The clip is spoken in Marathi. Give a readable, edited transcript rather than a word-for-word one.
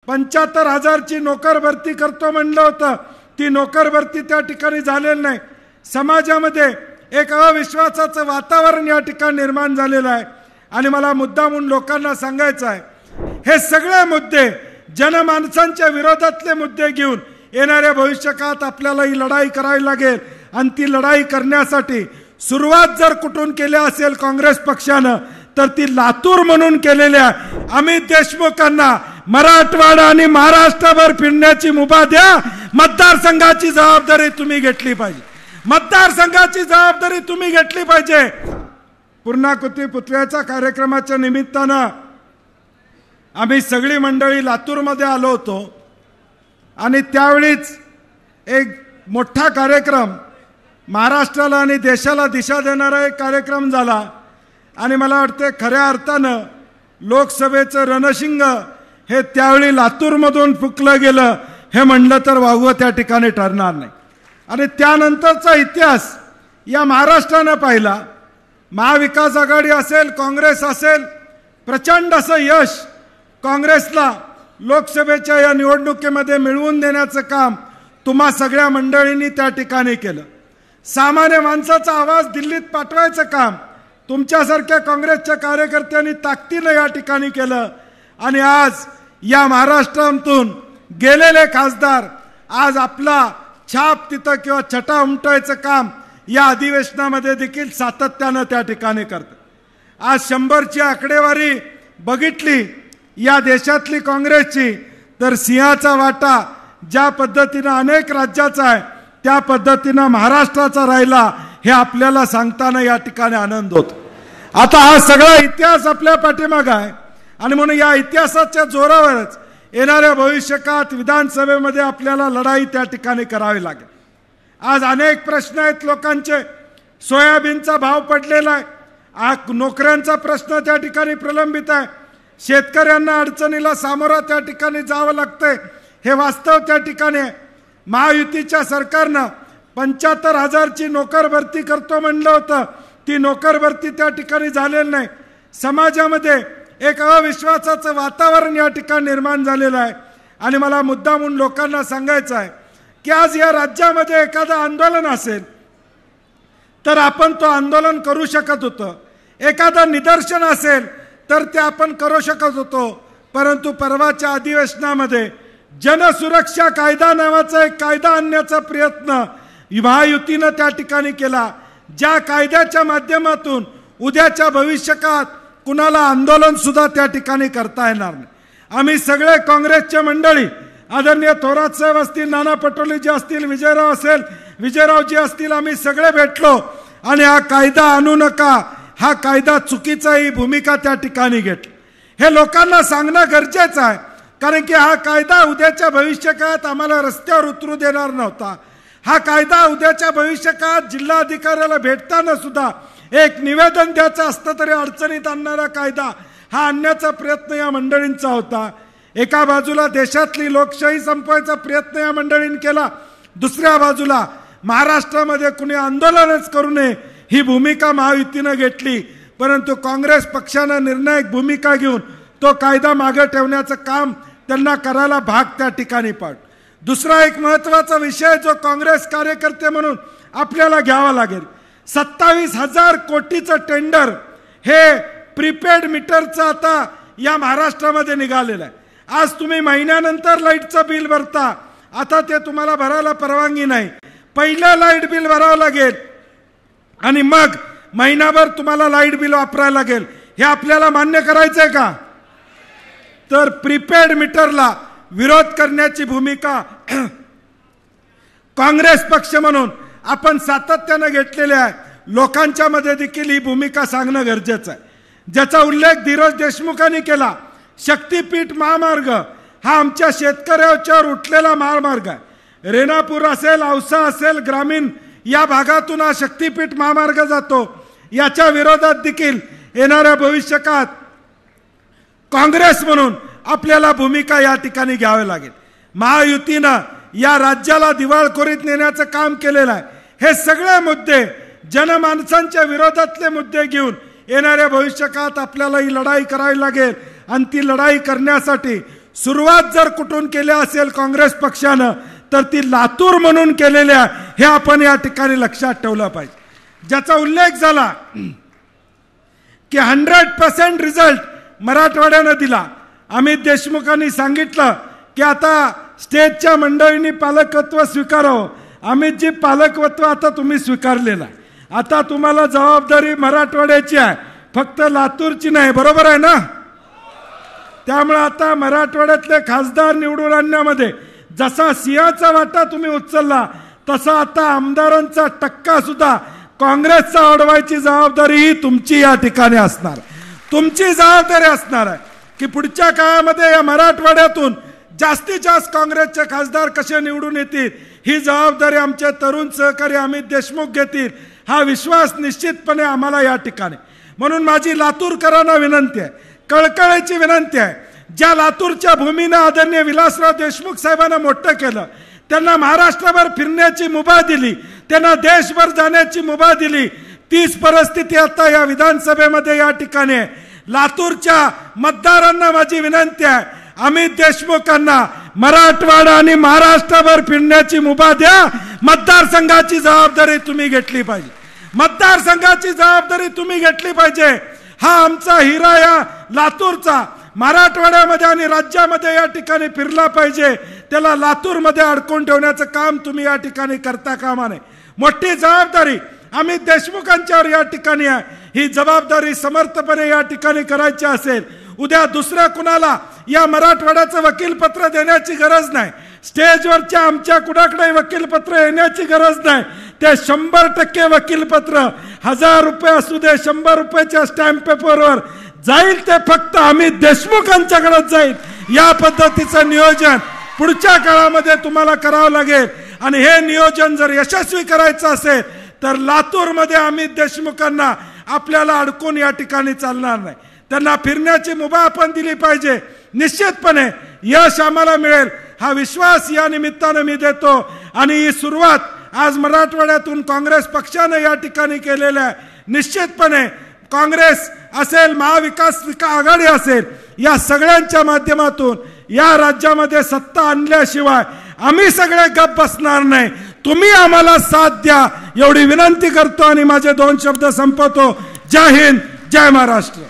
75,000ची नोकर भरती करतो म्हणलं होतं, ती नोकर भरती त्या ठिकाणी झालेली नाही। समाजामध्ये एक अविश्वासाचं वातावरण या ठिकाणी निर्माण झालेलं आहे आणि मला मुद्दामून लोकांना सांगायचं आहे, हे सगळे मुद्दे जनमानसांच्या विरोधातले मुद्दे घेऊन येणाऱ्या भविष्यकाळात आपल्याला ही लढाई करावी लागेल आणि ती लढाई करण्यासाठी सुरुवात जर कुठून केली असेल काँग्रेस पक्षानं तर ती लातूर म्हणून केलेल्या अमित देशमुखांना मराठवाडा आणि महाराष्ट्रभर फिरण्याची मुभा द्या। मतदारसंघाची जबाबदारी तुम्ही घेतली पाहिजे, मतदारसंघाची जबाबदारी तुम्ही घेतली पाहिजे। पूर्णाकृती पुतळ्याच्या कार्यक्रमाच्या निमित्तानं आम्ही सगळी मंडळी लातूरमध्ये आलो होतो आणि त्यावेळीच एक मोठा कार्यक्रम महाराष्ट्राला आणि देशाला दिशा देणारा एक कार्यक्रम झाला आणि मला वाटते खऱ्या अर्थानं लोकसभेचं रणशिंग हे त्यावेळी लातूरमधून फुकलं गेलं हे म्हणलं तर वावगं त्या ठिकाणी ठरणार नाही। आणि त्यानंतरचा इतिहास या महाराष्ट्रानं पाहिला, महाविकास आघाडी असेल काँग्रेस असेल, प्रचंड असं यश काँग्रेसला लोकसभेच्या या निवडणुकीमध्ये मिळवून देण्याचं काम तुम्हा सगळ्या मंडळींनी त्या ठिकाणी केलं। सामान्य माणसाचा आवाज दिल्लीत पाठवायचं काम तुमच्यासारख्या काँग्रेसच्या कार्यकर्त्यांनी ताकदीने या ठिकाणी केलं आणि आज या महाराष्ट्रातून गेलेले खासदार आज आपला छाप तिथं किंवा छटा उमटायचं काम या अधिवेशनामध्ये देखील सातत्यानं त्या ठिकाणी करतात। आज 100ची आकडेवारी बघितली या देशातली काँग्रेसची तर सिंहाचा वाटा ज्या पद्धतीनं अनेक राज्याचा आहे त्या पद्धतीनं महाराष्ट्राचा राहिला हे आपल्याला सांगताना या ठिकाणी आनंद होतो। आता हा सगळा इतिहास आपल्या पाठीमागे आहे आणि म्हणून या इतिहासाच्या जोरावरच येणाऱ्या भविष्यकाळात विधानसभेमध्ये आपल्याला लढाई त्या ठिकाणी करावी लागेल। आज अनेक प्रश्न आहेत लोकांचे, सोयाबीनचा भाव पडलेला आहे, नोकऱ्यांचा प्रश्न त्या ठिकाणी प्रलंबित आहे, शेतकऱ्यांना अडचणीला सामोरं त्या ठिकाणी जावं लागतंय हे वास्तव त्या ठिकाणी आहे। महायुतीच्या सरकारनं 75,000ची नोकर भरती करतो म्हणलं होतं, ती नोकर भरती त्या ठिकाणी झालेली नाही। समाजामध्ये एक अविश्वासाचं वातावरण या ठिकाणी निर्माण झालेलं आहे आणि मला मुद्दामून लोकांना सांगायचं आहे की आज या राज्यामध्ये एखादं आंदोलन असेल तर आपण तो आंदोलन करू शकत होतो, एखादं निदर्शन असेल तर ते आपण करू शकत होतो, परंतु परवाच्या अधिवेशनामध्ये जनसुरक्षा कायदा नावाचा एक कायदा आणण्याचा प्रयत्न महायुतीनं त्या ठिकाणी केला, ज्या कायद्याच्या माध्यमातून उद्याच्या भविष्यकाळात कुणाला आंदोलन सुद्धा त्या ठिकाणी करता येणार नाही। आम्ही सगळे काँग्रेसच्या मंडळी, आदरणीय थोरात साहेब असतील, नाना पटोलेजी असतील, विजयराव असेल, विजयरावजी असतील, आम्ही सगळे भेटलो आणि हा कायदा आणू नका, हा कायदा चुकीचा ही भूमिका त्या ठिकाणी घेतली। हे लोकांना सांगणं गरजेचं आहे कारण की हा कायदा उद्याच्या भविष्यकाळात आम्हाला रस्त्यावर उतरू देणार नव्हता। हा कायदा उद्याच्या भविष्यकाळात जिल्हाधिकाऱ्याला भेटताना सुद्धा एक निवेदन द्यायचं असतं तरी अडचणीत आणणारा कायदा हा आणण्याचा प्रयत्न या मंडळींचा होता। एका बाजूला देशातली लोकशाही संपवायचा प्रयत्न या मंडळींनी केला, दुसऱ्या बाजूला महाराष्ट्रामध्ये कुणी आंदोलनच करू नये ही भूमिका महायुतीनं घेतली, परंतु काँग्रेस पक्षानं निर्णायक भूमिका घेऊन तो कायदा मागे ठेवण्याचं काम त्यांना करायला भाग त्या ठिकाणी पाड। दुसरा एक महत्त्वाचा विषय जो काँग्रेस कार्यकर्ते म्हणून आपल्याला घ्यावा लागेल, 27,000 कोटीचं टेंडर हे प्रीपेड मीटरचं आता या महाराष्ट्रामध्ये निघालेलं आहे। आज तुम्ही महिन्यानंतर लाईटचं बिल भरता, आता ते तुम्हाला भरायला परवानगी नाही, पहिलं लाईट बिल भरावं लागेल आणि मग महिनाभर तुम्हाला लाईट बिल वापरायला लागेल। हे आपल्याला मान्य करायचंय का? तर प्रीपेड मीटरला विरोध करण्याची भूमिका काँग्रेस पक्ष म्हणून आपण सातत्यानं घेतलेले आहे। लोकांच्या मध्ये देखील ही भूमिका सांगणं गरजेचं आहे, ज्याचा उल्लेख धीरज देशमुखांनी केला। शक्तीपीठ महामार्ग हा आमच्या शेतकऱ्यांच्यावर उठलेला महामार्ग आहे। रेणापूर असेल, औसा असेल, ग्रामीण या भागातून हा शक्तीपीठ महामार्ग जातो। याच्या विरोधात देखील येणाऱ्या भविष्यकाळात काँग्रेस म्हणून आपल्याला भूमिका या ठिकाणी घ्यावी लागेल। महायुतीनं या राज्याला दिवाळखोरीत नेण्याचं काम केलेलं आहे। हे सगळे मुद्दे जनमानसांच्या विरोधातले मुद्दे घेऊन येणाऱ्या भविष्यकाळात आपल्याला ही लढाई करावी लागेल आणि ती लढाई करण्यासाठी सुरुवात जर कुठून केली असेल काँग्रेस पक्षानं तर ती लातूर म्हणून केलेल्या हे आपण या ठिकाणी लक्षात ठेवलं पाहिजे. ज्याचा उल्लेख झाला की 100% रिझल्ट मराठवाड्यानं दिला. अमित देशमुखांनी सांगितलं की आता स्टेटच्या मंडळींनी पालकत्व स्वीकारावं. अमितजी, पालकत्व आता तुम्ही स्वीकारलेलं आहे. आता तुम्हाला जबाबदारी मराठवाड्याची आहे, फक्त लातूरची नाही. बरोबर आहे ना? त्यामुळे आता मराठवाड्यातले खासदार निवडून आणण्यामध्ये जसा सिंहाचा वाटा तुम्ही उचलला तसा आता आमदारांचा टक्का सुद्धा काँग्रेसचा अडवायची जबाबदारी ही तुमची या ठिकाणी असणार. तुमची जबाबदारी असणार आहे की पुढच्या काळामध्ये या मराठवाड्यातून जास्तीत जास्त काँग्रेसचे खासदार कसे निवडून येतील ही जबाबदारी आमचे तरुण सहकारी अमित देशमुख घेतील. हा विश्वास निश्चितपणे आम्हाला या ठिकाणी. म्हणून माझी लातूरकरांना विनंती आहे, कळकळीची विनंती आहे, ज्या लातूरच्या भूमीनं आदरणीय विलासराव देशमुख साहेबांना मोठं केलं, त्यांना महाराष्ट्रभर फिरण्याची मुभा दिली, त्यांना देशभर जाण्याची मुभा दिली, तीच परिस्थिती आता या विधानसभेमध्ये या ठिकाणी आहे. लातूरच्या मतदारांना माझी विनंती आहे, अमित देशमुखांना मराठवाडा आणि महाराष्ट्रभर फिरण्याची मुभा द्या. मतदारसंघाची जबाबदारी तुम्ही घेतली पाहिजे. मतदारसंघाची जबाबदारी तुम्ही घेतली पाहिजे. हा आमचा हिरा या लातूरचा मराठवाड्यामध्ये आणि राज्यामध्ये या ठिकाणी फिरला पाहिजे. त्याला लातूरमध्ये अडकून ठेवण्याचं काम तुम्ही या ठिकाणी करता कामा नये. मोठी जबाबदारी अमित देशमुखांच्यावर या ठिकाणी आहे. ही जबाबदारी समर्थपणे या ठिकाणी करायची असेल, उद्या दुसऱ्या कुणाला या मराठवाड्याचं वकीलपत्र देण्याची गरज नाही. स्टेजवरच्या आमच्या कुणाकडे वकीलपत्र येण्याची गरज नाही. ते 100% वकीलपत्र 1000 रुपये असू दे, 100 रुपयाच्या स्टॅम्प पेपरवर जाईल, ते फक्त अमित देशमुखांच्याकडे जाईल. या पद्धतीचं नियोजन पुढच्या काळामध्ये तुम्हाला करावं लागेल. आणि हे नियोजन जर यशस्वी करायचं असेल तर लातूरमध्ये अमित देशमुखांना आपल्याला अडकून या ठिकाणी चालणार नाही. त्यांना फिरण्याची मुभा आपण दिली पाहिजे. निश्चितपणे यश आम्हाला मिळेल हा विश्वास या निमित्तानं मी देतो. आणि ही सुरुवात आज मराठवाड्यातून काँग्रेस पक्षानं या ठिकाणी केलेल्या आहे. निश्चितपणे काँग्रेस असेल, महाविकास आघाडी असेल, या सगळ्यांच्या माध्यमातून या राज्यामध्ये सत्ता आणल्याशिवाय आम्ही सगळे गप्प बसणार नाही. तुम्ही आम्हाला साथ द्या एवढी विनंती करतो आणि माझे 2 शब्द संपवतो. जय हिंद, जय महाराष्ट्र.